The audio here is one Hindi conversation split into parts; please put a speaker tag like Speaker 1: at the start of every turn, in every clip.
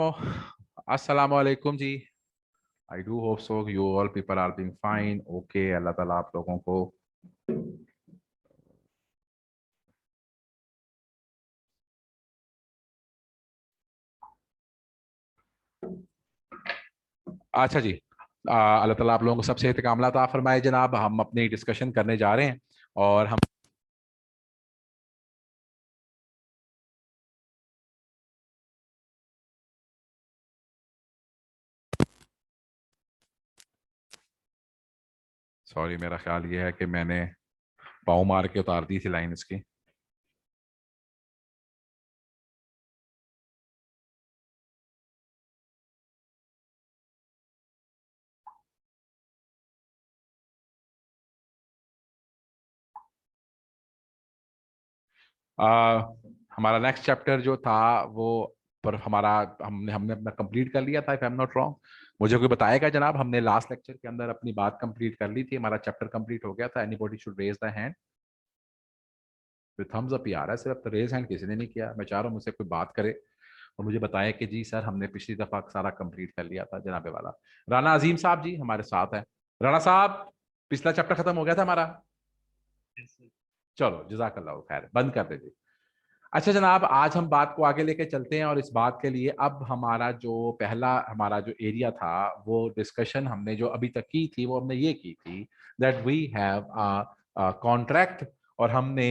Speaker 1: अस्सलाम वालेकुम जी। I do hope so you all people are being fine. Okay, Allah Taala आप लोगों को अच्छा जी। अल्लाह ताला आप लोगों को सबसे इत्कामला अता फरमाए जनाब। हम अपनी डिस्कशन करने जा रहे हैं और हम सॉरी, मेरा ख्याल ये है कि मैंने पाँव मार के उतार दी थी लाइन इसकी। आ, हमारा नेक्स्ट चैप्टर जो था वो पर हमारा हमने हमने अपना कंप्लीट कर लिया था, if I am not wrong. मुझे कोई बताएगा जनाब, हमने लास्ट लेक्चर के अंदर अपनी बात कंप्लीट कर ली थी, हमारा चैप्टर कंप्लीट हो गया था। Anybody should raise the hand. Thumbs up ही आ रहा है सिर्फ, तो रेज हैंड किसी ने नहीं किया। मैं चाह रहा हूँ मुझसे कोई बात करे और मुझे बताया कि जी सर हमने पिछली दफा सारा कंप्लीट कर लिया था। जनाबे वाला राना अजीम साहब जी हमारे साथ है। राना साहब, पिछला चैप्टर खत्म हो गया था हमारा। चलो जजाकल्लाह खैर, बंद कर दीजिए। अच्छा जनाब, आज हम बात को आगे लेके चलते हैं और इस बात के लिए अब हमारा जो पहला हमारा जो एरिया था वो डिस्कशन हमने जो अभी तक की थी वो हमने ये की थी that we have a contract. और हमने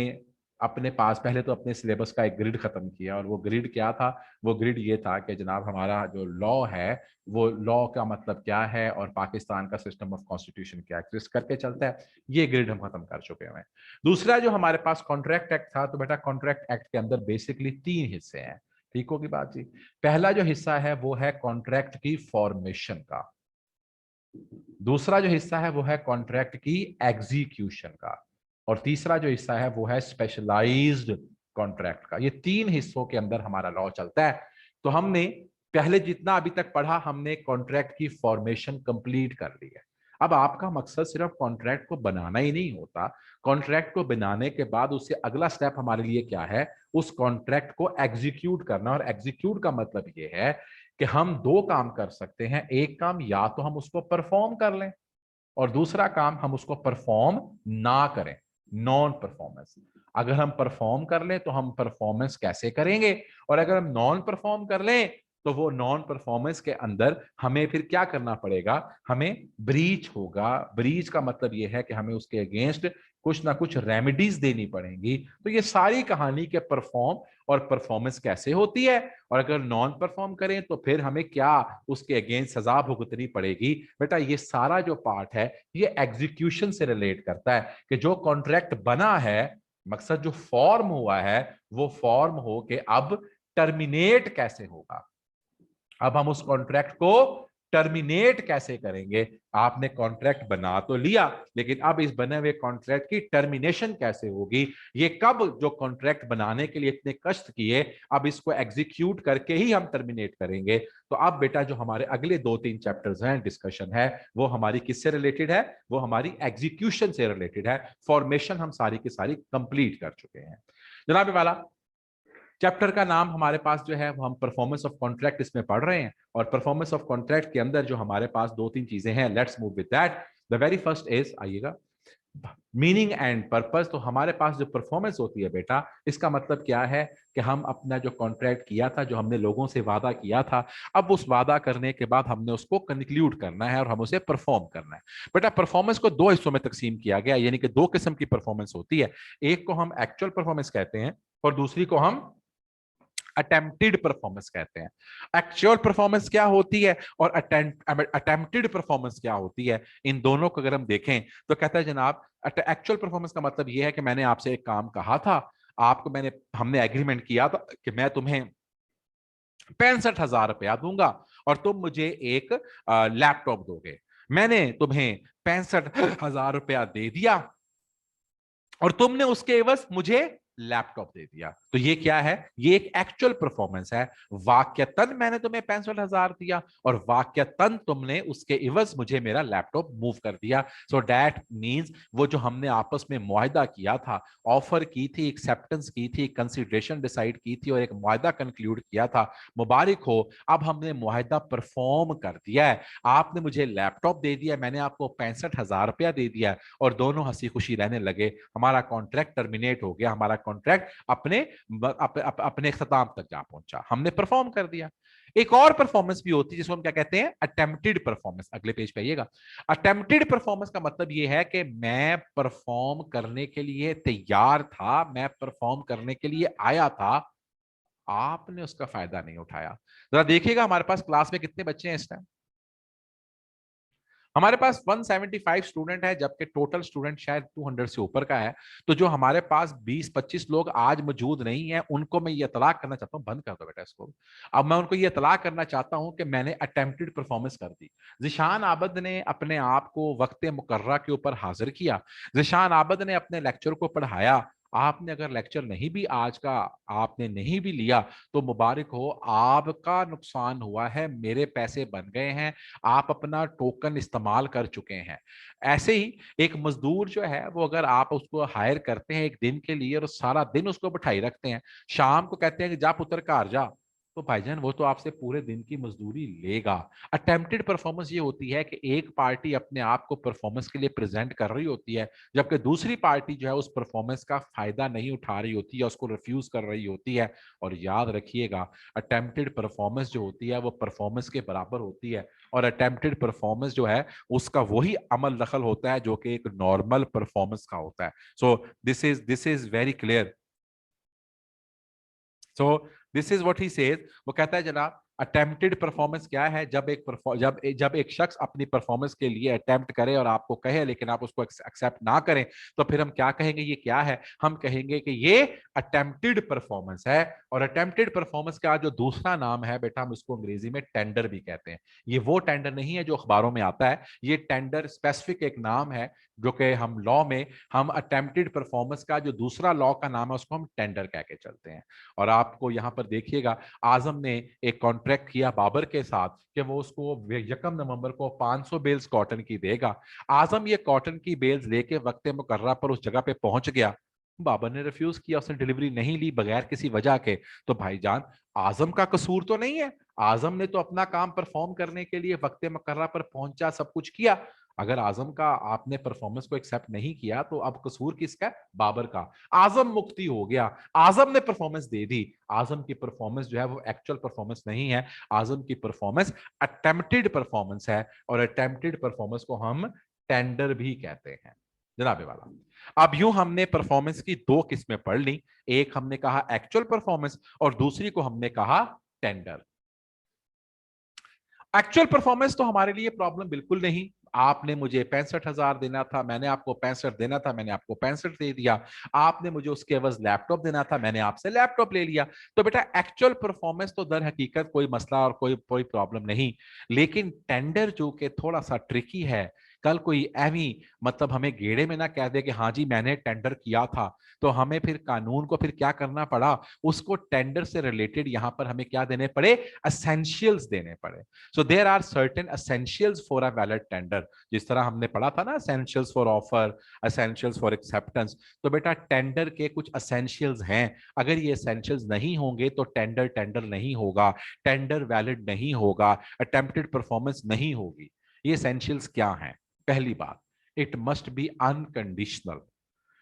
Speaker 1: अपने पास पहले तो अपने सिलेबस का एक ग्रिड खत्म किया और वो ग्रिड क्या था? वो ग्रिड ये था कि जनाब हमारा जो लॉ है वो लॉ का मतलब क्या है और पाकिस्तान का सिस्टम ऑफ कॉन्स्टिट्यूशन क्या एग्जिस्ट करके चलता है, ये ग्रिड हम खत्म कर चुके हैं। दूसरा जो हमारे पास कॉन्ट्रैक्ट एक्ट था, तो बेटा कॉन्ट्रैक्ट एक्ट के अंदर बेसिकली तीन हिस्से हैं। ठीक होगी बात जी। पहला जो हिस्सा है वो है कॉन्ट्रैक्ट की फॉर्मेशन का। दूसरा जो हिस्सा है वो है कॉन्ट्रैक्ट की एग्जीक्यूशन का। और तीसरा जो हिस्सा है वो है स्पेशलाइज्ड कॉन्ट्रैक्ट का। ये तीन हिस्सों के अंदर हमारा लॉ चलता है। तो हमने पहले जितना अभी तक पढ़ा, हमने कॉन्ट्रैक्ट की फॉर्मेशन कंप्लीट कर ली है। अब आपका मकसद सिर्फ कॉन्ट्रैक्ट को बनाना ही नहीं होता। कॉन्ट्रैक्ट को बनाने के बाद उससे अगला स्टेप हमारे लिए क्या है? उस कॉन्ट्रैक्ट को एग्जीक्यूट करना। और एग्जीक्यूट का मतलब ये है कि हम दो काम कर सकते हैं। एक काम या तो हम उसको परफॉर्म कर लें और दूसरा काम हम उसको परफॉर्म ना करें, नॉन परफॉर्मेंस। अगर हम परफॉर्म कर लें तो हम परफॉर्मेंस कैसे करेंगे, और अगर हम नॉन परफॉर्म कर लें तो वो नॉन परफॉर्मेंस के अंदर हमें फिर क्या करना पड़ेगा? हमें ब्रीच होगा। ब्रीच का मतलब यह है कि हमें उसके अगेंस्ट कुछ ना कुछ रेमेडीज देनी पड़ेंगी। तो ये सारी कहानी के परफॉर्म और परफॉर्मेंस कैसे होती है, और अगर नॉन परफॉर्म करें तो फिर हमें क्या उसके अगेंस्ट सजा भुगतनी पड़ेगी। बेटा ये सारा जो पार्ट है ये एग्जीक्यूशन से रिलेट करता है कि जो कॉन्ट्रैक्ट बना है, मकसद जो फॉर्म हुआ है वो फॉर्म हो के अब टर्मिनेट कैसे होगा। अब हम उस कॉन्ट्रैक्ट को टर्मिनेट कैसे करेंगे? आपने कॉन्ट्रैक्ट बना तो लिया, लेकिन अब इस बने हुए कॉन्ट्रैक्ट की टर्मिनेशन कैसे होगी? ये कब, जो कॉन्ट्रैक्ट बनाने के लिए इतने कष्ट किए, अब इसको एग्जीक्यूट करके ही हम टर्मिनेट करेंगे। तो अब बेटा जो हमारे अगले दो तीन चैप्टर्स हैं, डिस्कशन है, वो हमारी किससे रिलेटेड है? वो हमारी एग्जीक्यूशन से रिलेटेड है। फॉर्मेशन हम सारी की सारी कंप्लीट कर चुके हैं। जनाब वाला चैप्टर का नाम हमारे पास जो है वो हम परफॉर्मेंस ऑफ कॉन्ट्रैक्ट इसमें पढ़ रहे हैं। और परफॉर्मेंस ऑफ कॉन्ट्रैक्ट के अंदर जो हमारे पास दो तीन चीजें हैं, let's move with that. The very first is, आइएगा, मीनिंग एंड पर्पस। तो हमारे पास जो परफॉर्मेंस होती है बेटा, इसका मतलब क्या है कि हम अपना जो कॉन्ट्रैक्ट किया था, जो हमने लोगों से वादा किया था, अब उस वादा करने के बाद हमने उसको कंक्लूड करना है और हम उसे परफॉर्म करना है। बेटा परफॉर्मेंस को दो हिस्सों में तकसीम किया गया, यानी कि दो किस्म की परफॉर्मेंस होती है। एक को हम एक्चुअल परफॉर्मेंस कहते हैं और दूसरी को हम अटेम्प्टेड परफॉर्मेंस कहते हैं। एक्चुअल परफॉर्मेंस क्या होती है और अटेम्प्टेड परफॉर्मेंस क्या होती है, इन दोनों को अगर हम देखें तो कहता है जनाब, एक्चुअल परफॉर्मेंस का मतलब यह है कि मैंने आपसे एक काम कहा था, आपको हमने एग्रीमेंट किया था कि मैं तुम्हें 65,000 रुपया दूंगा और तुम मुझे एक लैपटॉप दोगे। मैंने तुम्हें 65,000 रुपया दे दिया और तुमने उसके एवज मुझे लैपटॉप दे दिया। तो ये क्या है? ये एक एक्चुअल परफॉर्मेंस है। वाक्यतन मैंने तुम्हें 65,000 दिया और वाक्यतन तुमने उसके इवज मुझे मेरा लैपटॉप मूव कर दिया। सो दैट मीन्स वो जो हमने आपस में मुआहदा किया था, ऑफर की थी, एक्सेप्टेंस की थी, कंसिडरेशन डिसाइड की थी और एक मुआहदा कंक्लूड किया था, मुबारक हो, अब हमने मुआहदा परफॉर्म कर दिया है। आपने मुझे लैपटॉप दे दिया, मैंने आपको 65,000 रुपया दे दिया और दोनों हंसी खुशी रहने लगे। हमारा कॉन्ट्रैक्ट टर्मिनेट हो गया, हमारा कॉन्ट्रैक्ट अपने इख्तिताम तक जा पहुंचा, हमने परफॉर्म कर दिया। एक और परफॉर्मेंस भी होती है जिसको हम क्या कहते हैं? Attempted performance. अगले पेज पे आइएगा। अटेम्प्टेड परफॉर्मेंस का मतलब यह है कि मैं परफॉर्म करने के लिए तैयार था, मैं परफॉर्म करने के लिए आया था, आपने उसका फायदा नहीं उठाया। जरा देखिएगा हमारे पास क्लास में कितने बच्चे हैं इस टाइम। हमारे पास 175 स्टूडेंट है, जबकि टोटल स्टूडेंट शायद 200 से ऊपर का है। तो जो हमारे पास 20-25 लोग आज मौजूद नहीं है, उनको मैं ये इतला करना चाहता हूँ, बंद कर दो बेटा इसको। अब मैं उनको ये इतला करना चाहता हूँ कि मैंने अटेम्प्टेड परफॉर्मेंस कर दी। जिशान आबद ने अपने आप को वक्त मुकर्रा के ऊपर हाजिर किया, जिशान आबद ने अपने लेक्चर को पढ़ाया। आपने अगर लेक्चर नहीं भी आज का आपने नहीं भी लिया तो मुबारक हो, आपका नुकसान हुआ है, मेरे पैसे बन गए हैं, आप अपना टोकन इस्तेमाल कर चुके हैं। ऐसे ही एक मजदूर जो है वो अगर आप उसको हायर करते हैं एक दिन के लिए और सारा दिन उसको बिठाई रखते हैं, शाम को कहते हैं कि जा पुत्र घर जा, तो भाईजान वो तो आपसे पूरे दिन की मजदूरी लेगा। अटेम्प्टेड परफॉर्मेंस ये होती है कि एक पार्टी अपने आप को परफॉर्मेंस के लिए प्रेजेंट कर रही होती है, जबकि दूसरी पार्टी जो है उस परफॉर्मेंस का फायदा नहीं उठा रही होती है, उसको रिफ्यूज कर रही होती है। और याद रखिएगा, अटेम्प्टेड परफॉर्मेंस जो होती है वो परफॉर्मेंस के बराबर होती है और अटेम्प्टेड परफॉर्मेंस जो है उसका वही अमल दखल होता है जो कि एक नॉर्मल परफॉर्मेंस का होता है। So this is very clear. So this is what he says. वो कहता है जनाब, अटेम्प्टेड परफॉर्मेंस क्या है? जब एक शख्स अपनी परफॉर्मेंस के लिए अटेम्प्ट करे और आपको कहे लेकिन आप उसको एक्सेप्ट ना करें, तो फिर हम क्या कहेंगे? ये क्या है? हम कहेंगे कि ये अटेम्प्टेड परफॉर्मेंस है। और अटेम्प्टेड परफॉर्मेंस का जो दूसरा नाम है बेटा, हम इसको अंग्रेजी में टेंडर भी कहते हैं। ये वो टेंडर नहीं है जो अखबारों में आता है, ये टेंडर स्पेसिफिक एक नाम है जो कि हम लॉ में, हम अटेम्प्टेड परफॉर्मेंस का जो दूसरा लॉ का नाम है उसको हम टेंडर कह के चलते हैं। और आपको यहां पर देखिएगा, आजम ने एक कॉन्ट्रैक्ट किया बाबर के साथ कि वो उसको 1 नवंबर को 500 बेल्स कॉटन की देगा। आजम ये कॉटन की बेल्स लेके वक्त मुकर्रा पर उस जगह पे पहुंच गया, बाबर ने रिफ्यूज किया, उसने डिलीवरी नहीं ली बगैर किसी वजह के। तो भाईजान, आजम का कसूर तो नहीं है, आजम ने तो अपना काम परफॉर्म करने के लिए वक्त मुकर्रा पर पहुंचा, सब कुछ किया। अगर आजम का आपने परफॉर्मेंस को एक्सेप्ट नहीं किया तो अब कसूर किसका? बाबर का। आजम मुक्ति हो गया, आजम ने परफॉर्मेंस दे दी। आजम की परफॉर्मेंस जो है वो एक्चुअल परफॉर्मेंस नहीं है, आजम की परफॉर्मेंस अटेम्प्टेड परफॉर्मेंस है और अटेम्प्टेड परफॉर्मेंस को हम टेंडर भी कहते हैं जनाबे वाला। अब यूं हमने परफॉर्मेंस की दो किस्में पढ़ ली, एक हमने कहा एक्चुअल परफॉर्मेंस और दूसरी को हमने कहा टेंडर। एक्चुअल परफॉर्मेंस तो हमारे लिए प्रॉब्लम बिल्कुल नहीं। आपने मुझे 65,000 देना था, मैंने आपको 65 देना था, मैंने आपको 65 दे दिया। आपने मुझे उसके एवज लैपटॉप देना था, मैंने आपसे लैपटॉप ले लिया। तो बेटा एक्चुअल परफॉर्मेंस तो दर हकीकत कोई मसला और कोई कोई प्रॉब्लम नहीं। लेकिन टेंडर जो कि थोड़ा सा ट्रिकी है, कल कोई एवी मतलब हमें गेड़े में ना कह दे कि हाँ जी मैंने टेंडर किया था, तो हमें फिर कानून को फिर क्या करना पड़ा, उसको टेंडर से रिलेटेड यहां पर हमें क्या देने पड़े? एसेंशियल्स देने पड़े। So there are certain essentials for a valid tender. जिस तरह हमने पढ़ा था ना, essentials for offer, essentials for acceptance, तो बेटा टेंडर के कुछ एसेंशियल्स हैं। अगर ये एसेंशियल्स नहीं होंगे तो टेंडर टेंडर नहीं होगा, टेंडर वैलिड नहीं होगा, अटेम्प्टेड परफॉर्मेंस नहीं होगी। ये एसेंशियल्स क्या हैं? पहली बात, इट मस्ट बी अनकंडीशनल।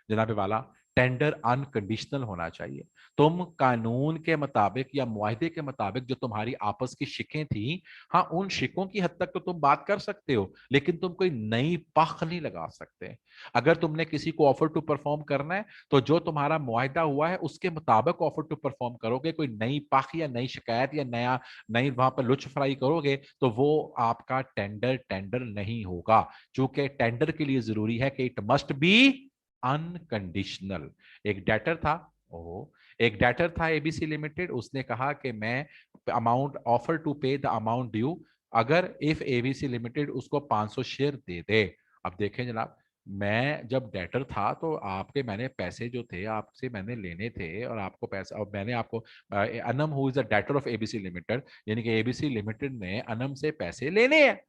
Speaker 1: जनाबे वाला, टेंडर अनकंडीशनल होना चाहिए। तुम कानून के मुताबिक या मुआहदे के मुताबिक जो तुम्हारी आपस की शिकें थी, हाँ उन शिकों की हद तक तो तुम बात कर सकते हो, लेकिन तुम कोई नई पख नहीं लगा सकते। अगर तुमने किसी को ऑफर टू परफॉर्म करना है तो जो तुम्हारा मुआहदा हुआ है उसके मुताबिक ऑफर टू परफॉर्म करोगे। कोई नई पख या नई शिकायत या नया नई वहां पर लुचफराई करोगे तो वो आपका टेंडर टेंडर नहीं होगा। चूंकि टेंडर के लिए जरूरी है कि इट मस्ट बी अनकंडीशनल। एक डेटर था, ओ एक डेटर था एबीसी लिमिटेड, उसने कहा कि मैं अमाउंट ऑफर टू पे द अमाउंट ड्यू, अगर इफ एबीसी लिमिटेड उसको 500 शेयर दे दे। अब देखें जनाब, मैं जब डेटर था तो आपके मैंने पैसे जो थे आपसे मैंने लेने थे और आपको पैसा, और मैंने आपको Anam who is the debtor of ABC limited, यानी कि एबीसी लिमिटेड ने अनम से पैसे लेने हैं।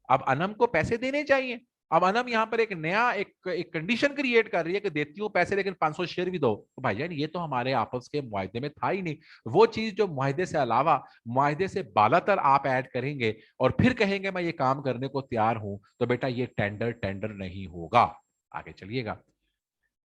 Speaker 1: अब अनम को पैसे देने चाहिए। अब अनम यहाँ पर एक नया एक कंडीशन क्रिएट कर रही है कि देती हूँ पैसे लेकिन 500 शेयर भी दो। तो भाईजान ये तो हमारे आपस के मुआहदे में था ही नहीं। वो चीज जो मुआहदे से अलावा, मुआहदे से बालातर आप ऐड करेंगे और फिर कहेंगे मैं ये काम करने को तैयार हूं, तो बेटा ये टेंडर टेंडर नहीं होगा। आगे चलिएगा।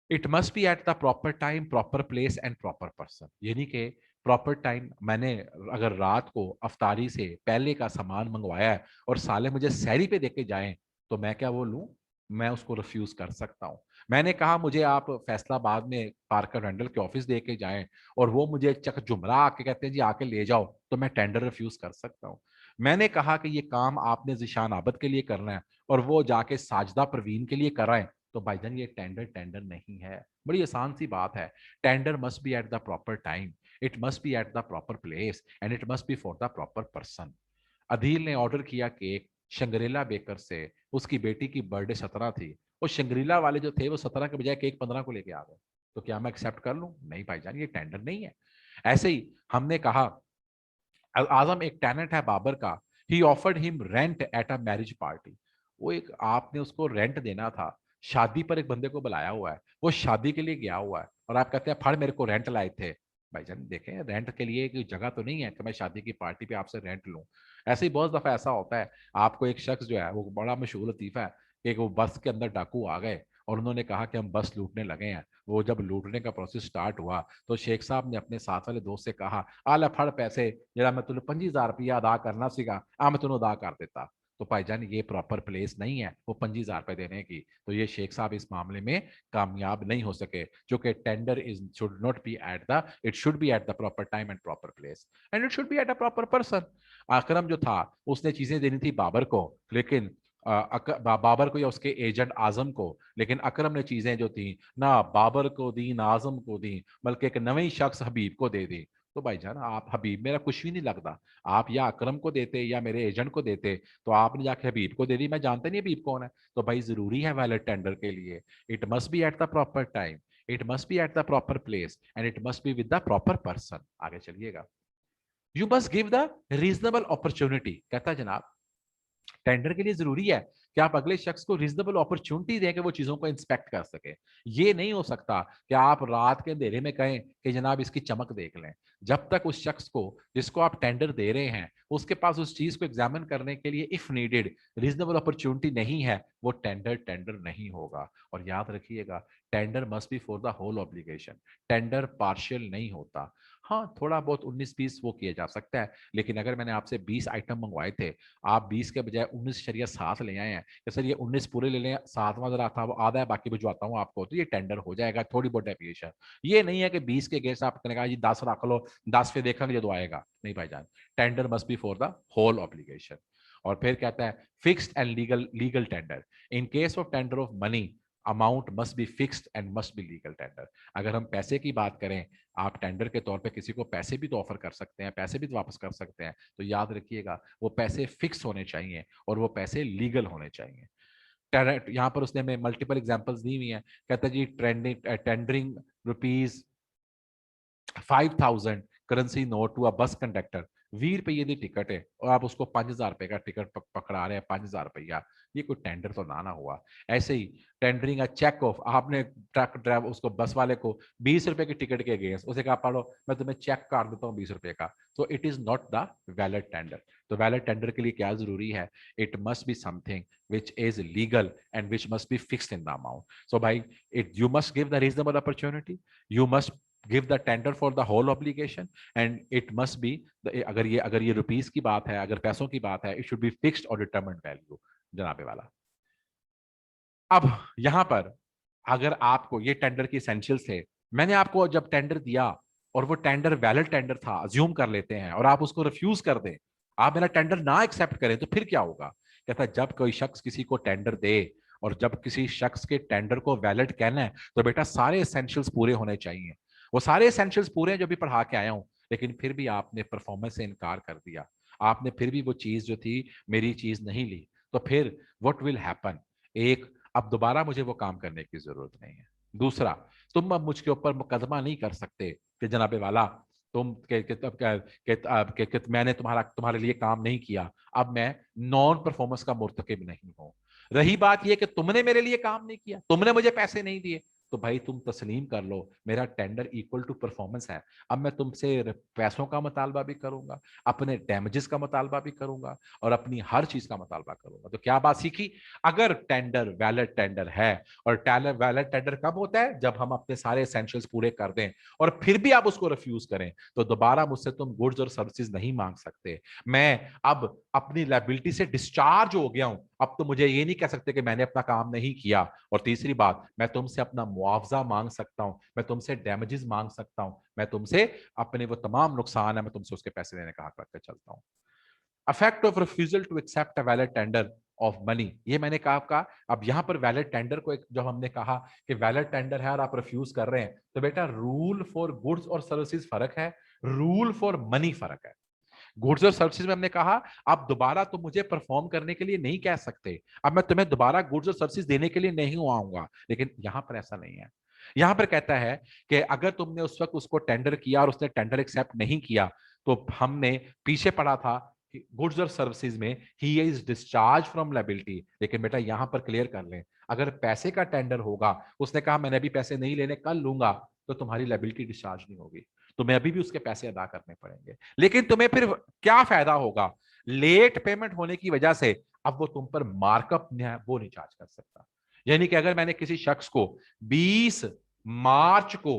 Speaker 1: It must B at the proper time, proper place and proper person, यानी कि प्रॉपर टाइम। मैंने अगर रात को अफ्तारी से पहले का सामान मंगवाया है और साले मुझे सैरी पे देके जाएं, तो मैं क्या वो लूं? मैं उसको रिफ्यूज कर सकता हूं। मैंने कहा मुझे आप फैसलाबाद में पार्कर रैंडल के ऑफिस दे के जाएं और वो मुझे चक जुमरा आके कहते हैं जी आके ले जाओ, तो मैं टेंडर रिफ्यूज कर सकता हूं। मैंने कहा कि ये काम आपने जिशान आबद के लिए करना है और वो जाके साजदा परवीन के लिए कर रहे हैं, तो भाईजान ये टेंडर टेंडर नहीं है। बड़ी आसान सी बात है। Tender must B at the proper time, it must B at the proper place and it must be for the proper person. Adeel ने ऑर्डर किया केक शंग्रीला बेकर से, उसकी बेटी की बर्थडे 17 थी। वो शंग्रीला वाले जो थे वो 17 के बजाय केक 15 को लेके आ गए। तो क्या मैं एक्सेप्ट कर लूं? नहीं भाईजान, ये टेंडर नहीं है। ऐसे ही हमने कहा आजम एक टेनेंट है बाबर का, ही offered him rent at a marriage party. वो एक आपने उसको रेंट देना था, शादी पर एक बंदे को बुलाया हुआ है, वो शादी के लिए गया हुआ है और आप कहते हैं फड़ मेरे को रेंट लाए थे। भाईजान देखें, रेंट के लिए कोई जगह तो नहीं है कि मैं शादी की पार्टी पे आपसे रेंट लूं। ऐसे ही बहुत दफा ऐसा होता है। आपको एक शख्स जो है वो बड़ा मशहूर लतीफा है कि वो बस के अंदर डाकू आ गए और उन्होंने कहा कि हम बस लूटने लगे हैं। वो जब लूटने का प्रोसेस स्टार्ट हुआ तो शेख साहब ने अपने साथ वाले दोस्त से कहा आला फड़ पैसे, जरा मैं तुम्हें 25,000 रुपया अदा करना सीगा, आ मैं तुम्हें अदा कर देता। तो भाईजान ये प्रॉपर प्लेस नहीं है वो 25,000 रुपए देने की। तो ये शेख साहब इस मामले में कामयाब नहीं हो सके, जो कि tender is should not be at the, it should be at the proper time and proper place and it should be at a proper person. Akram जो था उसने चीजें देनी थी बाबर को, लेकिन बाबर को या उसके एजेंट आजम को, लेकिन अकरम ने चीजें जो थी ना बाबर को दी ना आजम को दी, बल्कि एक नवे शख्स हबीब को दे दी। तो भाईजान आप हबीब मेरा कुछ भी नहीं लगता, आप या अकरम को देते या मेरे एजेंट को देते, तो आपने जाके हबीब को दे दी। मैं जानता नहीं हबीब कौन है। तो भाई जरूरी है वैलिड टेंडर के लिए it must B at the proper time, it must B at the proper place and it must be with the proper person. आगे चलिएगा। You must give the reasonable opportunity, कहता है जनाब टेंडर के लिए जरूरी है कि आप अगले शख्स को रीजनेबल अपॉर्चुनिटी दें कि वो चीजों को इंस्पेक्ट कर सके। ये नहीं हो सकता कि आप रात के अंधेरे में कहें कि जनाब इसकी चमक देख लें। जब तक उस शख्स को जिसको आप टेंडर दे रहे हैं उसके पास उस चीज को एग्जामिन करने के लिए इफ नीडेड रीजनेबल अपॉर्चुनिटी नहीं है, वो टेंडर टेंडर नहीं होगा। और याद रखिएगा, tender must be for the whole obligation, tender partial नहीं होता। हाँ थोड़ा बहुत 19-20 वो किया जा सकता है, लेकिन अगर मैंने आपसे 20 आइटम मंगवाए थे, आप 20 के बजाय 19 ले आए हैं कि सर ये 19 पूरे ले लें, सातवां जरा था वो आधा है बाकी भिजवाता हूँ आपको, तो ये टेंडर हो जाएगा। थोड़ी बहुत डेविएशन, ये नहीं है कि 20 के अगेंस्ट आपने कहा जी 10 रख लो, 10 पे देखेंगे जो आएगा नहीं भाईजान। Tender must be for the whole obligation. और फिर कहता है fixed and legal, legal tender in case of tender of money amount must be fixed and must be legal tender. अगर हम पैसे की बात करें, आप टेंडर के तौर पे किसी को पैसे भी तो ऑफर कर सकते हैं, पैसे भी तो वापस कर सकते हैं, तो याद रखिएगा वो पैसे फिक्स होने चाहिए और वो पैसे लीगल होने चाहिए। यहाँ पर उसने में मल्टीपल एग्जांपल्स दी हुई हैं। कहता है जी trending tendering ₹5,000 currency note to a bus conductor, 20 रुपये की टिकट है और आप उसको 5,000 रुपए का टिकट पकड़ा रहे हैं, 5,000 रुपया। ये कोई टेंडर तो ना हुआ। ऐसे ही टेंडरिंग अ चेक ऑफ, आपने ट्रक ड्राइवर उसको बस वाले को 20 रुपए की टिकट के अगेंस्ट उसे कहा पढ़ो मैं तुम्हें चेक कर देता हूँ 20 रुपए का, तो it is not the valid tender. तो वैलिड टेंडर के लिए क्या जरूरी है? It must be something which is legal and which must be fixed in the amount. So भाई it you must give the reasonable opportunity, you must give the tender for the whole obligation and it must be अगर ये रुपीस की बात है, अगर पैसों की बात है, it should be fixed or determined value जनाबे वाला। अब यहां पर अगर आपको ये टेंडर की एसेंशियल्स थे, मैंने आपको जब टेंडर दिया और वो टेंडर वैलिड टेंडर था, अज्यूम कर लेते हैं, और आप उसको रिफ्यूज कर दें, आप मेरा टेंडर ना एक्सेप्ट करें, तो फिर क्या होगा? कहता है जब कोई शख्स किसी को टेंडर दे और जब किसी शख्स के टेंडर को वैलिड कहना है, तो बेटा सारे एसेंशियल्स पूरे होने चाहिए। वो सारे एसेंशियल्स पूरे हैं जो भी पढ़ा के आया हूं, लेकिन फिर भी आपने परफॉर्मेंस से इनकार कर दिया, आपने फिर भी वो चीज जो थी मेरी चीज नहीं ली, तो फिर व्हाट विल हैपन? एक अब दोबारा मुझे वो काम करने की जरूरत नहीं है। दूसरा, तुम अब मुझके ऊपर मुकदमा नहीं कर सकते कि जनाबे वाला तुम के मैंने तुम्हारे लिए काम नहीं किया, अब मैं नॉन परफॉर्मेंस का मुर्तकिब नहीं हूं। रही बात यह कि तुमने मेरे लिए काम नहीं किया, तुमने मुझे पैसे नहीं दिए, तो भाई तुम तस्लीम कर लो मेरा टेंडर इक्वल टू परफॉर्मेंस है। अब मैं तुमसे पैसों का मुतालबा भी करूंगा, अपने डैमेजेस का मुतालबा भी करूंगा, और अपनी हर चीज का मुतालबा करूंगा। तो क्या बात सीखी? अगर टेंडर वैलिड टेंडर है, और टेंडर वैलिड टेंडर कब होता है? जब हम अपने सारे एसेंशियल्स पूरे कर दें और फिर भी आप उसको रिफ्यूज करें, तो दोबारा मुझसे तुम गुड्स और सर्विसेज नहीं मांग सकते। मैं अब अपनी लायबिलिटी से डिस्चार्ज हो गया हूं, अब तो मुझे ये नहीं कह सकते कि मैंने अपना काम नहीं किया। और तीसरी बात, मैं तुमसे अपना मुआवजा मांग सकता हूं, मैं तुमसे डैमेजेस मांग सकता हूं, मैं तुमसे अपने वो तमाम नुकसान है मैं तुमसे उसके पैसे देने का हक रख कर चलता हूं। Effect of refusal to accept a valid tender of money, ये मैंने कहा आपका। अब यहां पर वैलिड टेंडर को जब हमने कहा कि वैलिड टेंडर है और आप रिफ्यूज कर रहे हैं, तो बेटा रूल फॉर गुड्स और सर्विसेज फर्क है, रूल फॉर मनी फर्क है। गुड्स और सर्विसेज में हमने कहा आप दोबारा तो मुझे परफॉर्म करने के लिए नहीं कह सकते, अब मैं तुम्हें दोबारा गुड्स और सर्विसेज देने के लिए नहीं आऊंगा। लेकिन यहां पर ऐसा नहीं है। यहां पर कहता है कि अगर तुमने उस वक्त उसको टेंडर किया और उसने टेंडर एक्सेप्ट नहीं किया, तो हमने पीछे पढ़ा था गुड्स और सर्विसेज में he is discharge from liability. लेकिन बेटा यहां पर क्लियर कर लें, अगर पैसे का टेंडर होगा, उसने कहा मैंने अभी पैसे नहीं लेने, कल लूंगा, तो तुम्हारी लायबिलिटी डिस्चार्ज नहीं होगी, तुम्हें अभी भी उसके पैसे अदा करने पड़ेंगे। लेकिन तुम्हें फिर क्या फायदा होगा? लेट पेमेंट होने की वजह से अब वो तुम पर मार्कअप वो नहीं चार्ज कर सकता। यानी कि अगर मैंने किसी शख्स को 20 मार्च को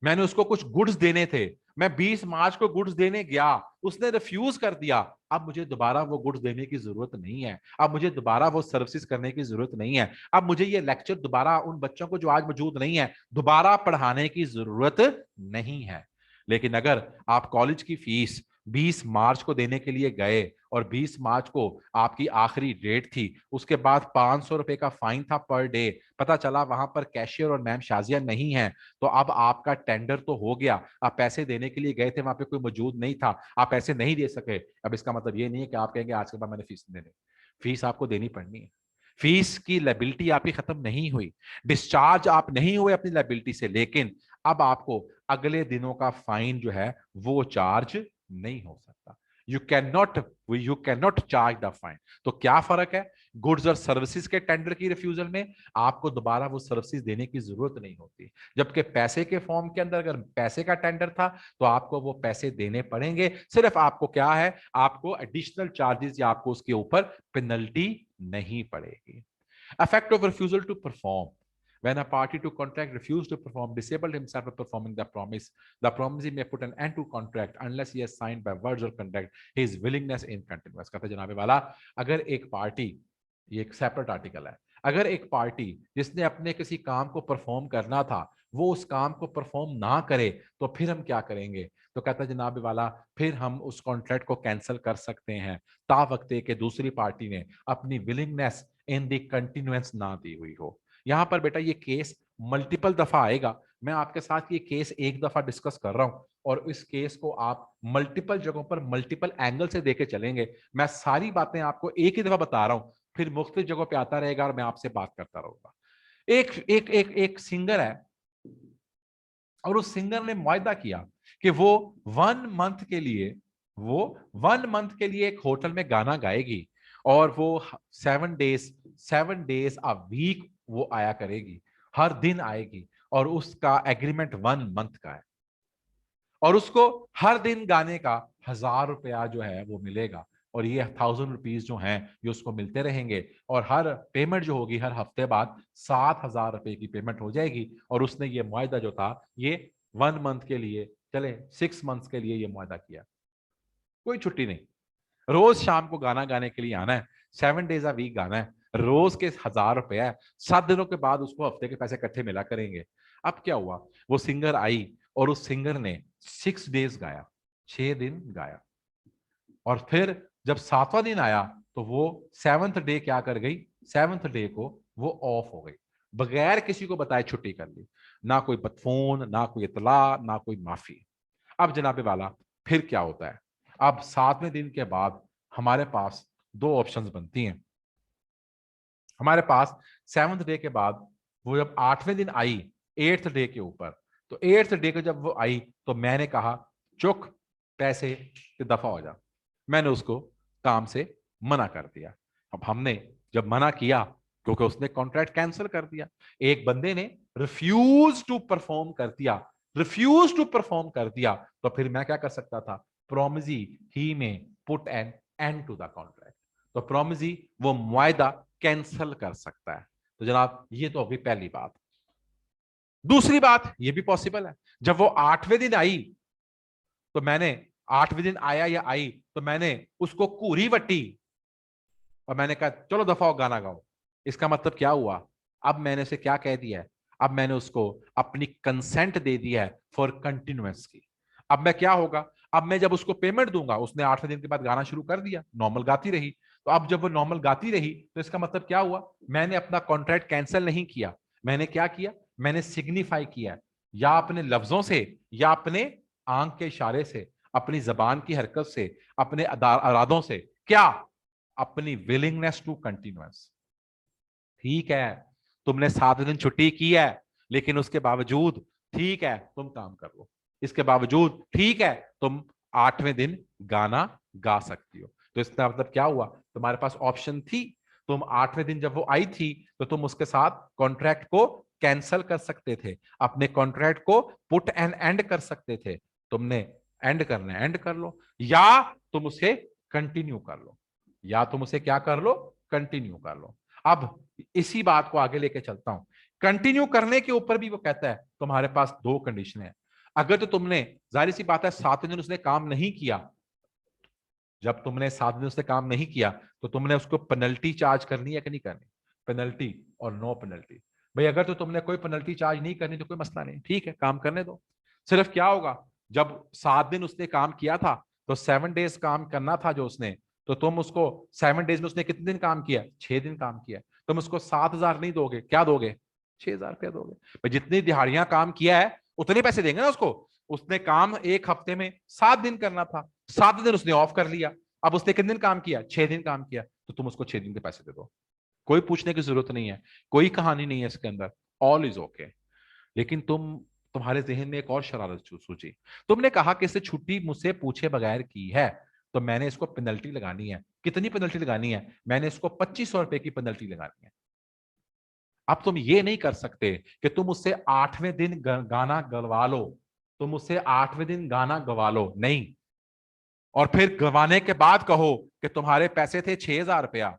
Speaker 1: मैंने उसको कुछ गुड्स देने थे, मैं 20 मार्च को गुड्स देने गया, उसने रिफ्यूज कर दिया, अब मुझे दोबारा वो गुड्स देने की जरूरत नहीं है, अब मुझे दोबारा वो सर्विसेज करने की जरूरत नहीं है, अब मुझे ये लेक्चर दोबारा उन बच्चों को जो आज मौजूद नहीं है दोबारा पढ़ाने की जरूरत नहीं है। लेकिन अगर आप कॉलेज की फीस 20 मार्च को देने के लिए गए और 20 मार्च को आपकी आखिरी डेट थी, उसके बाद 500 रुपए का फाइन था पर डे, पता चला वहां पर कैशियर और मैम शाजिया नहीं है, तो अब आपका टेंडर तो हो गया, आप पैसे देने के लिए गए थे, वहां पे कोई मौजूद नहीं था, आप पैसे नहीं दे सके। अब इसका मतलब ये नहीं है कि आप कहेंगे आज के बाद मैंने फीस नहीं देनी, फीस आपको देनी पड़नी है। फीस की लायबिलिटी आपकी खत्म नहीं हुई, डिस्चार्ज आप नहीं हुए अपनी लायबिलिटी से, लेकिन अब आपको अगले दिनों का फाइन जो है वो चार्ज नहीं हो सकता। You can not charge the fine. तो क्या फर्क है? गुड्स और सर्विसेज के टेंडर की रिफ्यूजल में आपको दोबारा वो सर्विसेज देने की जरूरत नहीं होती, जबकि पैसे के फॉर्म के अंदर अगर पैसे का टेंडर था तो आपको वो पैसे देने पड़ेंगे। सिर्फ आपको क्या है, आपको एडिशनल चार्जेस या आपको उसके ऊपर पेनल्टी नहीं पड़ेगी। Effect of refusal to perform. When a party to contract refused to perform, disabled himself from performing the promisee may put an end to contract unless he has signed by words or conduct his willingness in continuance। कहते जनाबे वाला, अगर एक पार्टी, ये एक सेपरेट आर्टिकल है, अगर एक पार्टी जिसने अपने किसी काम को परफॉर्म करना था वो उस काम को परफॉर्म ना करे, तो फिर हम क्या करेंगे? तो कहता है जनाबे वाला, फिर हम उस कॉन्ट्रैक्ट को कैंसिल कर सकते हैं ता वक्त के दूसरी पार्टी ने अपनी विलिंगनेस इन दी कंटिन्यूएंस ना दी हुई हो। यहां पर बेटा ये केस मल्टीपल दफा आएगा, मैं आपके साथ ये केस एक दफा डिस्कस कर रहा हूं और इस केस को आप मल्टीपल जगहों पर मल्टीपल एंगल से देके चलेंगे। मैं सारी बातें आपको एक ही दफा बता रहा हूं, फिर मुख्तलिफ जगहों पे आता रहेगा और मैं आपसे बात करता रहूंगा। एक एक एक एक सिंगर है और उस सिंगर ने मुआयदा किया कि वो 1 मंथ के लिए एक होटल में गाना गाएगी और वो 7 डेज अ वीक वो आया करेगी, हर दिन आएगी, और उसका एग्रीमेंट 1 मंथ का है, और उसको हर दिन गाने का 1000 रुपया जो है वो मिलेगा, और ये 1000 रुपीज जो हैं ये उसको मिलते रहेंगे, और हर पेमेंट जो होगी हर हफ्ते बाद 7000 रुपए की पेमेंट हो जाएगी। और उसने ये मुआयदा जो था ये 1 मंथ के लिए, चले 6 मंथ्स के लिए ये मुआयदा किया, कोई छुट्टी नहीं, रोज शाम को गाना गाने के लिए आना है, 7 डेज अ वीक गाना है, रोज के 1000 रुपया है, 7 दिनों के बाद उसको हफ्ते के पैसे इकट्ठे मिला करेंगे। अब क्या हुआ, वो सिंगर आई और उस सिंगर ने 6 डेज गाया, 6 दिन गाया, और फिर जब 7वां दिन आया तो वो 7th डे क्या कर गई, 7th डे को वो ऑफ हो गई, बगैर किसी को बताए छुट्टी कर ली, ना कोई फोन, ना कोई इतला, ना कोई माफी। अब जनाबे वाला फिर क्या होता है, अब 7वें दिन के बाद हमारे पास दो ऑप्शंस बनती हैं। हमारे पास 7th डे के बाद वो जब 8वें दिन आई, 8th डे के ऊपर, तो 8th डे को जब वो आई तो मैंने कहा चुक, पैसे से दफा हो जा। मैंने उसको काम से मना कर दिया। अब हमने जब मना किया, क्योंकि उसने कॉन्ट्रैक्ट कैंसिल कर दिया, एक बंदे ने रिफ्यूज टू परफॉर्म कर दिया, रिफ्यूज टू परफॉर्म कर दिया, तो फिर मैं क्या कर सकता था? प्रोमिजी ही में put an end to the contract. तो प्रोमिजी वो मुआयदा कैंसिल कर सकता है। तो जनाब ये तो होगी पहली बात। दूसरी बात ये भी पॉसिबल है, जब वो 8वें दिन आई तो मैंने, 8वें दिन आया या आई तो मैंने उसको कूरी वट्टी और मैंने कहा चलो दफा हो, गाना गाओ। इसका मतलब क्या हुआ? अब मैंने उसे क्या कह दिया है? अब मैंने उसको अपनी कंसेंट दे दिया है फॉर कंटिन्यूएंस की। अब मैं क्या होगा? अब मैं जब उसको पेमेंट दूंगा, उसने 8वें दिन के बाद गाना शुरू कर दिया, नॉर्मल गाती रही, तो अब जब वो नॉर्मल गाती रही तो इसका मतलब क्या हुआ? मैंने अपना कॉन्ट्रैक्ट कैंसिल नहीं किया, मैंने क्या किया? मैंने सिग्निफाई किया, या अपने लफ्जों से या अपने आंख के इशारे से, अपनी जबान की हरकत से, अपने अरादों से, क्या? अपनी विलिंगनेस टू कंटिन्यूअस। ठीक है, तुमने 7 दिन छुट्टी की है, लेकिन उसके बावजूद ठीक है तुम काम कर लो, इसके बावजूद ठीक है तुम 8वें दिन गाना गा सकती हो। तो इसका मतलब क्या हुआ? तुम्हारे पास ऑप्शन थी, तुम 8वें दिन जब वो आई थी तो तुम उसके साथ कॉन्ट्रैक्ट को कैंसल कर सकते थे, अपने कॉन्ट्रैक्ट को पुट एंड एंड कर सकते थे। तुमने एंड करना है एंड कर लो, या तुम उसे कंटिन्यू कर लो, या तुम उसे क्या कर लो? कंटिन्यू कर लो। अब इसी बात को आगे लेके चलता हूं। कंटिन्यू करने के ऊपर भी वो कहता है तुम्हारे पास दो कंडीशन है। अगर तो तुमने, जाहिर सी बात है 7 दिन उसने काम नहीं किया, जब तुमने 7 दिन उसने काम नहीं किया तो तुमने उसको पेनल्टी चार्ज करनी है कि नहीं करनी? पेनल्टी और नो पेनल्टी। भाई अगर तो तुमने कोई पेनल्टी चार्ज नहीं करनी तो कोई मसला नहीं, ठीक है काम करने दो। सिर्फ क्या होगा, जब 7 दिन उसने काम किया था तो 7 डेज काम करना था जो उसने, तो तुम उसको 7 डेज में उसने कितने दिन काम किया? 6 दिन काम किया। तुम उसको 7,000 नहीं दोगे, क्या दोगे? 6,000 रुपया दोगे। भाई जितनी दिहाड़ियां काम किया है उतने पैसे देंगे ना उसको। उसने काम एक हफ्ते में 7 दिन करना था, 7 दिन उसने ऑफ कर लिया, अब उसने कितने दिन काम किया? 6 दिन काम किया, तो तुम उसको 6 दिन के पैसे दे दो। कोई पूछने की जरूरत नहीं है, कोई कहानी नहीं है इसके अंदर, ऑल इज ओके। लेकिन तुम्हारे जहन में एक और शरारत सूझी। तुमने कहा कि इससे छुट्टी मुझसे पूछे बगैर की है, तो मैंने इसको पेनल्टी लगानी है। कितनी पेनल्टी लगानी है? मैंने इसको 2500 रुपए की पेनल्टी लगानी है। अब तुम ये नहीं कर सकते कि तुम उससे 8वें दिन गाना गवा लो, तुम उससे 8वें दिन गाना गवा लो नहीं, और फिर गवाने के बाद कहो कि तुम्हारे पैसे थे 6,000 रुपया,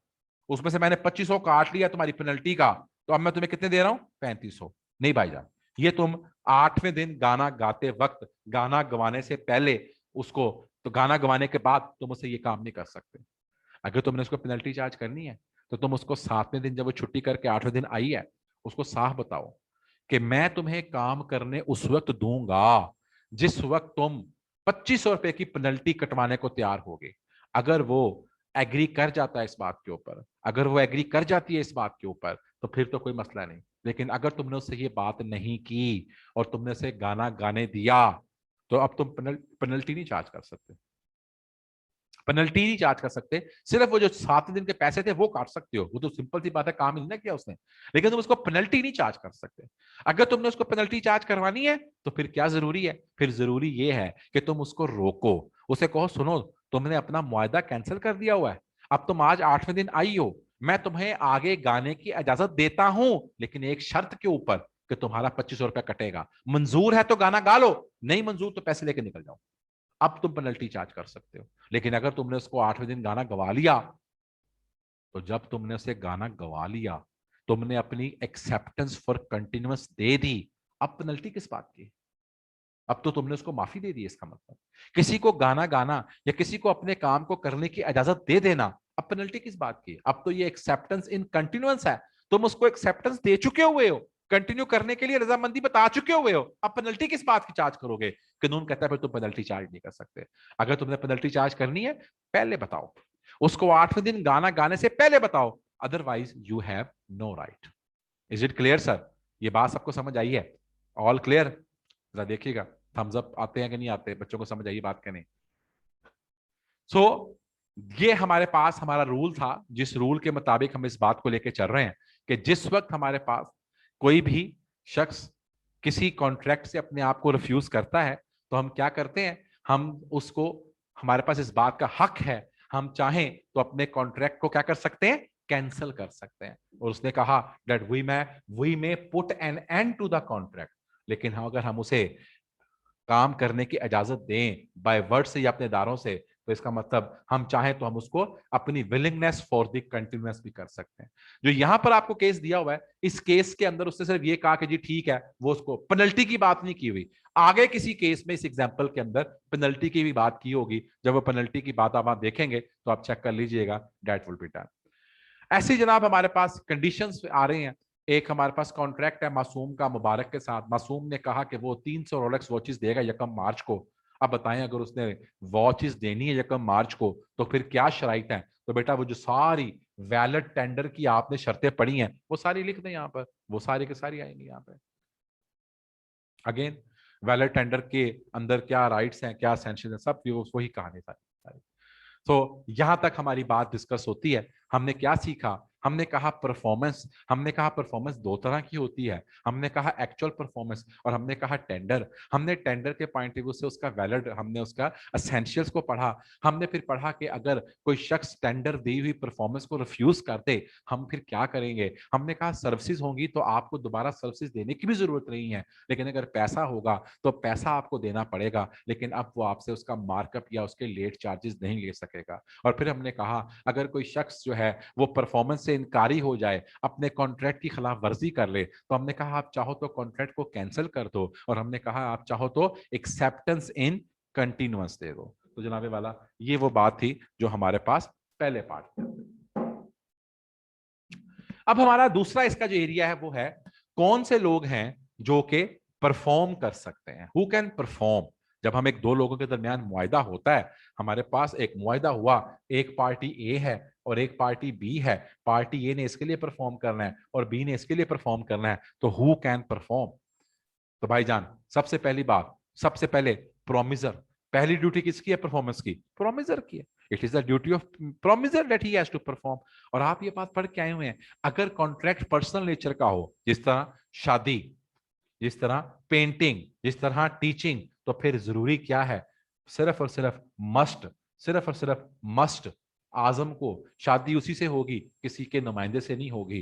Speaker 1: उसमें से मैंने 2500 काट लिया तुम्हारी पेनल्टी का, तो अब मैं तुम्हें कितने दे रहा हूं? 3500। नहीं भाईजान, ये तुम 8वें दिन गाना गाते वक्त, गाना गवाने से पहले उसको, तो गाना गवाने के बाद तुम उससे ये काम नहीं कर सकते। अगर तुमने उसको पेनल्टी चार्ज करनी है तो तुम उसको 7वें दिन जब वो छुट्टी करके 8वें दिन आई है, उसको साफ बताओ कि मैं तुम्हें काम करने उस वक्त दूंगा जिस वक्त तुम 2500 रुपए की पेनल्टी कटवाने को तैयार होगे। अगर वो एग्री कर जाता है इस बात के ऊपर, अगर वो एग्री कर जाती है इस बात के ऊपर, तो फिर तो कोई मसला नहीं। लेकिन अगर तुमने उससे ये बात नहीं की और तुमने उसे गाना गाने दिया, तो अब तुम पेनल्टी नहीं चार्ज कर सकते, पेनल्टी नहीं चार्ज कर सकते। सिर्फ वो जो 7 दिन के पैसे थे वो काट सकते हो, वो तो सिंपल सी बात है, काम ही नहीं ना किया उसने। लेकिन तुम उसको पेनल्टी नहीं चार्ज कर सकते। अगर तुमने उसको पेनल्टी चार्ज करवानी है तो फिर क्या जरूरी है? फिर जरूरी ये है कि तुम उसको रोको, उसे कहो सुनो, तुमने अपना मुआयदा कैंसिल कर दिया हुआ है, अब तुम आज 8वें दिन आई हो, मैं तुम्हें आगे गाने की इजाजत देता हूं, लेकिन एक शर्त के ऊपर कि तुम्हारा 2500 रुपया कटेगा। मंजूर है तो गाना गा लो, नहीं मंजूर तो पैसे लेके निकल जाओ। अब तुम पेनल्टी चार्ज कर सकते हो। लेकिन अगर तुमने उसको 8वें दिन गाना गवा लिया, तो जब तुमने उसे गाना गवा लिया, तुमने अपनी एक्सेप्टेंस फॉर कंटिन्यूअस दे दी, अब पेनल्टी किस बात की? अब तो तुमने उसको माफी दे दी। इसका मतलब किसी को गाना गाना या किसी को अपने काम को करने की इजाजत दे देना, अब पेनल्टी किस बात की? अब तो ये एक्सेप्टेंस इन कंटिन्यूअस है, तुम उसको एक्सेप्टेंस दे चुके हुए हो, कंटिन्यू करने के लिए रजामंदी बता चुके हुए हो, अब पेनल्टी किस बात की चार्ज करोगे? कानून कहता है फिर तुम पेनल्टी चार्ज नहीं कर सकते। अगर तुमने पेनल्टी चार्ज करनी है, पहले बताओ, उसको 8वें दिन गाना गाने से पहले बताओ, otherwise you have no right. Is it clear sir? ये बात सबको समझ आई है? All clear? जरा देखिएगा थम्स अप आते हैं कि नहीं आते, बच्चों को समझ आई बात के नहीं? सो ये हमारे पास हमारा रूल था, जिस रूल के मुताबिक हम इस बात को लेकर चल रहे हैं कि जिस वक्त हमारे पास कोई भी शख्स किसी कॉन्ट्रैक्ट से अपने आप को रिफ्यूज करता है तो हम क्या करते हैं, हम उसको, हमारे पास इस बात का हक है, हम चाहें तो अपने कॉन्ट्रैक्ट को क्या कर सकते हैं, कैंसिल कर सकते हैं। और उसने कहा that we may put an end to the contract, लेकिन हाँ अगर हम उसे काम करने की इजाजत दें बाय वर्ड से या अपने दारों से, तो इसका मतलब हम चाहें तो हम उसको अपनी विलिंगनेस फॉर द कंटिन्यूअस भी कर सकते हैं। जो यहां पर आपको केस दिया हुआ है, इस केस के अंदर उसने सिर्फ ये कहा कि जी ठीक है, वो उसको पेनल्टी की बात नहीं की हुई। आगे किसी केस में इस एग्जाम्पल के अंदर पेनल्टी की भी बात की होगी, जब वो पेनल्टी की बात आप देखेंगे तो आप चेक कर लीजिएगा, दैट विल बी डन। ऐसे जनाब हमारे पास कंडीशंस आ रहे हैं। एक हमारे पास कॉन्ट्रैक्ट है मासूम का मुबारक के साथ। मासूम ने कहा कि वो 300 रोलेक्स वॉचेस देगा यकम मार्च को। अब बताएं अगर उसने वॉचेस देनी है यकम मार्च को तो फिर क्या शराइत है। तो बेटा वो जो सारी वैलिड टेंडर की आपने शर्तें पढ़ी हैं वो सारी लिख दें यहाँ पर, वो सारी की सारी आएंगी यहाँ पे। अगेन वैलिड टेंडर के अंदर क्या राइट्स हैं, क्या सैंक्शन है, सब वही कहानी सारी। तो यहां तक हमारी बात डिस्कस होती है। हमने क्या सीखा, हमने कहा परफॉर्मेंस, हमने कहा परफॉर्मेंस दो तरह की होती है। हमने कहा एक्चुअल परफॉर्मेंस और हमने कहा टेंडर। हमने टेंडर के पॉइंट ऑफ व्यू से उसका वैलिड, हमने उसका एसेंशियल्स को पढ़ा। हमने फिर पढ़ा कि अगर कोई शख्स टेंडर दी हुई परफॉर्मेंस को रिफ्यूज कर दे हम फिर क्या करेंगे। हमने कहा सर्विसेज होंगी तो आपको दोबारा सर्विसेज देने की भी जरूरत नहीं है, लेकिन अगर पैसा होगा तो पैसा आपको देना पड़ेगा, लेकिन अब वो आपसे उसका मार्कअप या उसके लेट चार्जेस नहीं ले सकेगा। और फिर हमने कहा अगर कोई शख्स जो है वो परफॉर्मेंस से इनकारी हो जाए, अपने कॉन्ट्रैक्ट की खिलाफ वर्जी कर ले, तो हमने कहा आप चाहो तो कॉन्ट्रैक्ट को कैंसिल कर दो, और हमने कहा आप चाहो तो एक्सेप्टेंस इन कंटिन्यूअस दे दो। तो जनाबे वाला ये वो बात थी जो हमारे पास पहले पार्ट में। अब हमारा दूसरा इसका जो एरिया है वो है कौन से लोग हैं जो कि परफॉर्म कर सकते हैं, हु कैन परफॉर्म। जब हम एक दो लोगों के दरमियान मुआयदा होता है, हमारे पास एक मुआयदा हुआ, एक पार्टी ए है और एक पार्टी बी है, पार्टी ए ने इसके लिए परफॉर्म करना है और बी ने इसके लिए परफॉर्म करना है, तो हु कैन परफॉर्म। तो भाईजान सबसे पहली बात, सबसे पहले प्रोमिजर। पहली ड्यूटी किसकी है परफॉर्मेंस की, प्रोमिजर की है। It is the duty of promisor that he has to perform. और आप ये बात पढ़ के आए हुए हैं, अगर कॉन्ट्रैक्ट पर्सनल नेचर का हो, जिस तरह शादी, जिस तरह पेंटिंग, जिस तरह टीचिंग, तो फिर जरूरी क्या है, सिर्फ और सिर्फ मस्ट, सिर्फ और सिर्फ मस्ट, आजम को शादी उसी से होगी, किसी के नुमाइंदे से नहीं होगी।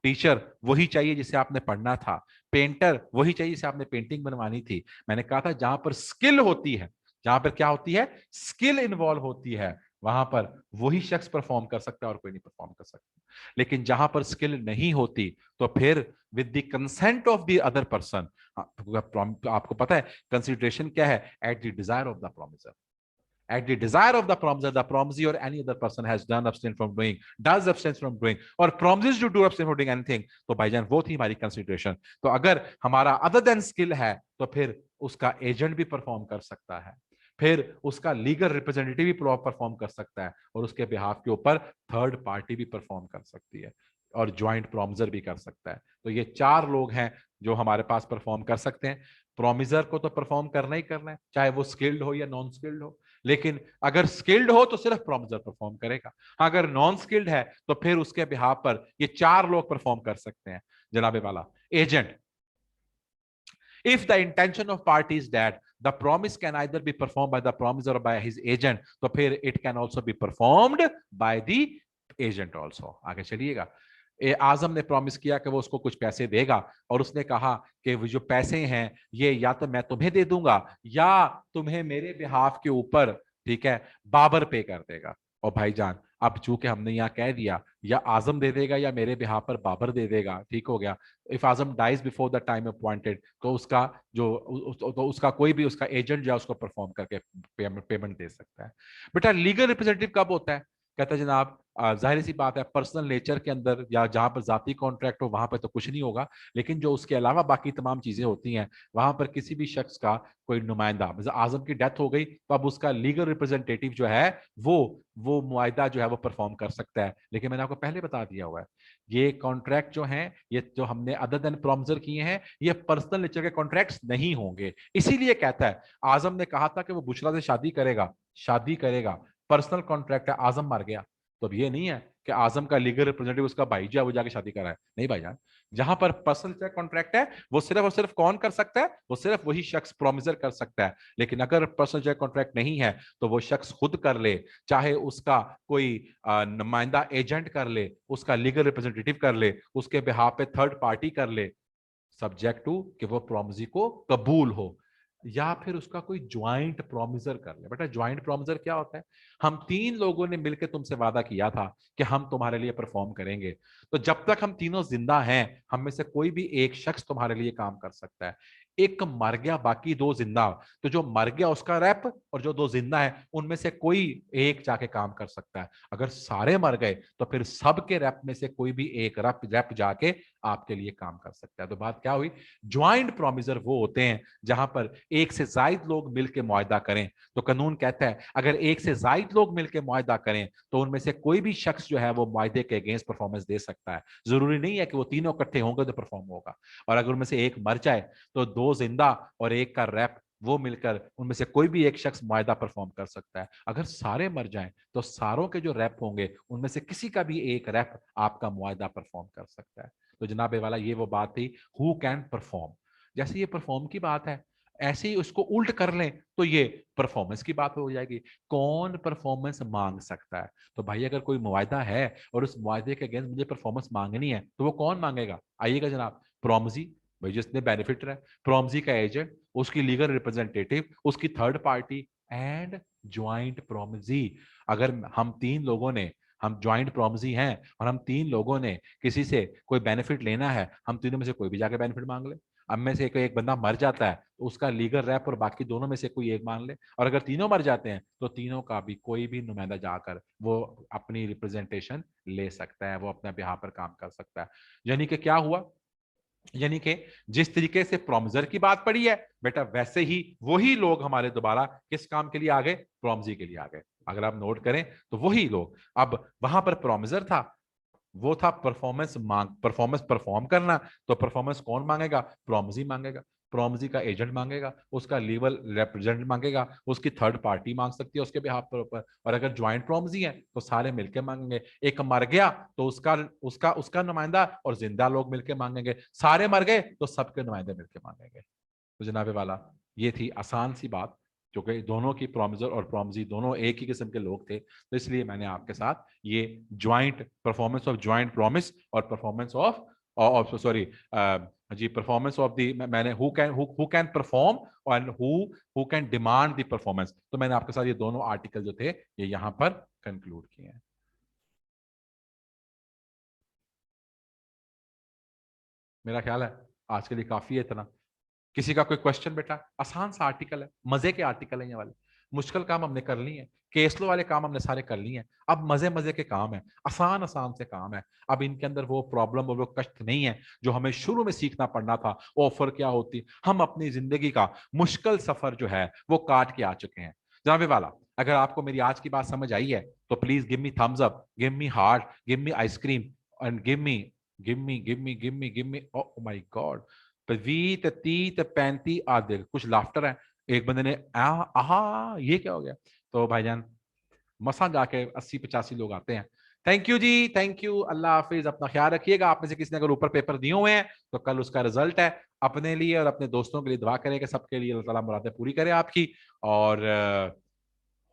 Speaker 1: टीचर वही चाहिए जिसे आपने पढ़ना था, पेंटर वही चाहिए जिसे आपने पेंटिंग बनवानी थी। मैंने कहा था जहां पर स्किल होती है, जहां पर क्या होती है, स्किल इन्वॉल्व होती है, वहां पर वही शख्स परफॉर्म कर सकता है और कोई नहीं परफॉर्म कर सकता। लेकिन जहां पर स्किल नहीं होती तो फिर with the consent of the other person, आपको पता है कंसिडरेशन क्या है, at the desire of the promisor. At the desire of the promisee or any other person has done abstain from doing, does abstain from doing, or promises to do abstain from doing anything, तो भाईजान वो थी हमारी कंसिडरेशन। तो अगर हमारा अदर देन स्किल है तो फिर उसका एजेंट भी परफॉर्म कर सकता है, फिर उसका लीगल रिप्रेजेंटेटिव भी परफॉर्म कर सकता है, और उसके बिहाफ के ऊपर थर्ड पार्टी भी परफॉर्म कर सकती है, और ज्वाइंट प्रोमिजर भी कर सकता है। तो ये चार लोग हैं जो हमारे पास परफॉर्म कर सकते हैं। प्रोमिजर को तो परफॉर्म करना ही करना है, चाहे वो स्किल्ड हो या नॉन स्किल्ड हो। लेकिन अगर स्किल्ड हो तो सिर्फ प्रोमिजर परफॉर्म करेगा, अगर नॉन स्किल्ड है तो फिर उसके बिहाफ पर ये चार लोग परफॉर्म कर सकते हैं। जनाबे वाला agent, if the intention of party is that the promise can either be performed by the promiser or by his agent, तो फिर it can also be performed by the agent also। आगे चलिएगा, आजम ने प्रॉमिस किया कि वो उसको कुछ पैसे देगा, और उसने कहा कि वो जो पैसे हैं ये या तो मैं तुम्हें दे दूंगा या तुम्हें मेरे बिहाफ के ऊपर, ठीक है, बाबर पे कर देगा। और भाईजान अब चूंकि हमने यहाँ कह दिया या आजम दे देगा या मेरे बिहाफ पर बाबर दे देगा, ठीक हो गया। If Azam dies before the time appointed तो उसका तो उसका कोई भी उसका एजेंट जो उसको परफॉर्म करके पेमेंट दे सकता है। बेटा लीगल रिप्रेजेंटेटिव कब होता है, कहता है जनाब जाहिर सी बात है पर्सनल नेचर के अंदर या जहां पर जाती कॉन्ट्रैक्ट हो वहां पर तो कुछ नहीं होगा, लेकिन जो उसके अलावा बाकी तमाम चीजें होती हैं वहां पर किसी भी शख्स का कोई नुमाइंदा, आजम की डेथ हो गई तो अब उसका लीगल रिप्रेजेंटेटिव जो है वो मुआयदा जो है वो परफॉर्म कर सकता है। लेकिन मैंने आपको पहले बता दिया हुआ है ये कॉन्ट्रैक्ट जो हैं, ये जो हमने अदर देन प्रोमिसर किए हैं, ये पर्सनल नेचर के कॉन्ट्रैक्ट्स नहीं होंगे। इसीलिए कहता है, आजम ने कहा था कि वो बुशरा से शादी करेगा, शादी करेगा, पर्सनल कॉन्ट्रैक्ट है, आजम मर गया तो अब ये नहीं है कि आजम का लीगल रिप्रेजेंटेटिव उसका भाई जो है वो जाके शादी कराए, नहीं भाईजान। जहां पर पर्सनल कॉन्ट्रैक्ट है वो सिर्फ और सिर्फ कौन कर सकता है, वो सिर्फ वही शख्स प्रोमिसर कर सकता है। लेकिन अगर पर्सनल कॉन्ट्रैक्ट नहीं है तो वो शख्स खुद कर ले, चाहे उसका कोई नुमाइंदा एजेंट कर ले, उसका लीगल रिप्रेजेंटेटिव कर ले, उसके बिहाफ पे थर्ड पार्टी कर ले, सब्जेक्ट टू कि वो प्रॉमिसी को कबूल हो, या फिर उसका कोई ज्वाइंट प्रॉमिसर कर ले। बेटा ज्वाइंट प्रॉमिसर क्या होता है, हम तीन लोगों ने मिलकर तुमसे वादा किया था कि हम तुम्हारे लिए परफॉर्म करेंगे, तो जब तक हम तीनों जिंदा हैं हम में से कोई भी एक शख्स तुम्हारे लिए काम कर सकता है। एक मर गया बाकी दो जिंदा, तो जो मर गया उसका रैप और जो दो जिंदा है उनमें से कोई एक जाके काम कर सकता है। अगर सारे मर गए तो फिर सबके रैप में से कोई भी एक रैप जाके आपके लिए काम कर सकता है। तो बात क्या हुई, ज्वाइंट प्रॉमिसर वो होते हैं जहां पर एक से ज्यादा लोग मिलकर मुआहदा करें। तो कानून कहता है अगर एक से ज्यादा लोग मिलकर मुआहदा करें तो उनमें से कोई भी शख्स जो है वो मुआहदे के अगेंस्ट परफॉर्मेंस दे सकता है। जरूरी नहीं है कि वो तीनों इकट्ठे होंगे तो परफॉर्म होगा। और अगर उनमें से एक मर जाए तो दो जिंदा और एक का रैप वो मिलकर उनमें से कोई भी एक शख्स मुआहदा परफॉर्म कर सकता है। अगर सारे मर जाएं तो सारों के जो रैप होंगे उनमें से किसी का भी एक रैप आपका मुआहदा परफॉर्म कर सकता है। तो जनाबे वाला ये वो बात थी हु कैन परफॉर्म। जैसे ये परफॉर्म की बात है, ऐसे ही उसको उल्ट कर लें तो ये परफॉर्मेंस की बात हो जाएगी, कौन परफॉर्मेंस मांग सकता है। तो भाई अगर कोई मुआहदा है और उस मुआहदे के अगेंस्ट मुझे परफॉर्मेंस मांगनी है तो वो कौन मांगेगा, आइएगा जनाब, प्रॉमजी, भाई जिसने बेनिफिट है, प्रॉमजी का एजेंट, उसकी लीगल रिप्रेजेंटेटिव, उसकी थर्ड पार्टी एंड ज्वाइंट प्रॉमजी। अगर हम तीन लोगों ने, हम ज्वाइंट प्रॉमजी हैं और हम तीन लोगों ने किसी से कोई बेनिफिट लेना है, हम तीनों में से कोई भी जाके बेनिफिट मांग ले। अब में से एक बंदा मर जाता है तो उसका लीगल रैप और बाकी दोनों में से कोई एक मान ले, और अगर तीनों मर जाते हैं तो तीनों का भी कोई भी नुमाइंदा जाकर वो अपनी रिप्रेजेंटेशन ले सकता है, वो अपने बिहाफ पर काम कर सकता है। यानी कि क्या हुआ, यानी कि जिस तरीके से प्रॉमिजर की बात पड़ी है बेटा वैसे ही वही लोग हमारे दोबारा किस काम के लिए आ गए, प्रॉमजी के लिए आ गए। अगर आप नोट करें तो वही लोग, अब वहां पर प्रॉमिजर था, वो था परफॉर्मेंस मांग, परफॉर्मेंस परफॉर्म करना, तो परफॉर्मेंस कौन मांगेगा, प्रॉमजी मांगेगा, प्रॉमजी का एजेंट मांगेगा, उसका लीगल रिप्रेजेंटेटिव मांगेगा, उसकी थर्ड पार्टी मांग सकती है उसके बिहाफ पर ऊपर, और अगर ज्वाइंट प्रॉमजी है तो सारे मिलकर मांगेंगे। एक मर गया तो उसका उसका उसका नुमाइंदा और जिंदा लोग मिलकर मांगेंगे, सारे मर गए तो सबके नुमाइंदे मिलकर मांगेंगे। तो जनाबे वाला ये थी आसान सी बात, क्योंकि दोनों की प्रॉमिजर और प्रॉमजी दोनों एक ही किस्म के लोग थे, तो इसलिए मैंने आपके साथ ये joint performance of joint promise और परफॉर्मेंस ऑफ सॉरी जी परफॉर्मेंस ऑफ दी, मैंने who can perform and who can demand the performance, तो मैंने आपके साथ ये दोनों आर्टिकल जो थे ये यहां पर कंक्लूड किए हैं। मेरा ख्याल है आज के लिए काफी है इतना। किसी का कोई क्वेश्चन बेटा, आसान सा आर्टिकल है, मजे के आर्टिकल है ये वाले, मुश्किल काम हमने कर ली है, केसलो वाले काम हमने सारे कर लिए हैं, अब मजे मजे के काम है, आसान आसान से काम है। अब इनके अंदर वो प्रॉब्लम और वो कष्ट नहीं है जो हमें शुरू में सीखना पड़ना था, ऑफर क्या होती, हम अपनी जिंदगी का मुश्किल सफर जो है वो काट के आ चुके हैं। जनाबे वाला अगर आपको मेरी आज की बात समझ आई है तो please give me thumbs up, give me heart, give me ice cream and give me oh my God, पवीत तीत पैंती आधे कुछ लाफ्टर है। एक बंदे ने आहा ये क्या हो गया, तो भाईजान मसा जाके 80-85 लोग आते हैं। थैंक यू जी, थैंक यू, अल्लाह हाफिज, अपना ख्याल रखिएगा। आप में से किसी ने अगर ऊपर पेपर दिए हुए हैं तो कल उसका रिजल्ट है, अपने लिए और अपने दोस्तों के लिए दुआ करें कि सबके लिए अल्लाह ताला मुरादें पूरी करे आपकी। और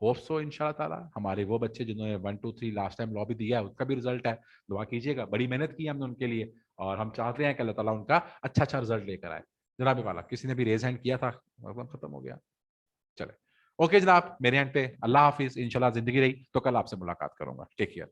Speaker 1: होप सो इंशाल्लाह ताला हमारे वो बच्चे जिन्होंने 1 2 3 लास्ट टाइम लॉ भी दिया है उसका भी रिजल्ट है, दुआ कीजिएगा, बड़ी मेहनत की हमने उनके लिए और हम चाहते हैं कि अल्लाह ताला उनका अच्छा अच्छा रिजल्ट लेकर आए। जनाब वाला किसी ने भी रेज हैंड किया था, खत्म हो गया, चले। ओके जनाब, मेरे हैंड पे अल्लाह हाफिज, इंशाल्लाह जिंदगी रही तो कल आपसे मुलाकात करूंगा, टेक केयर।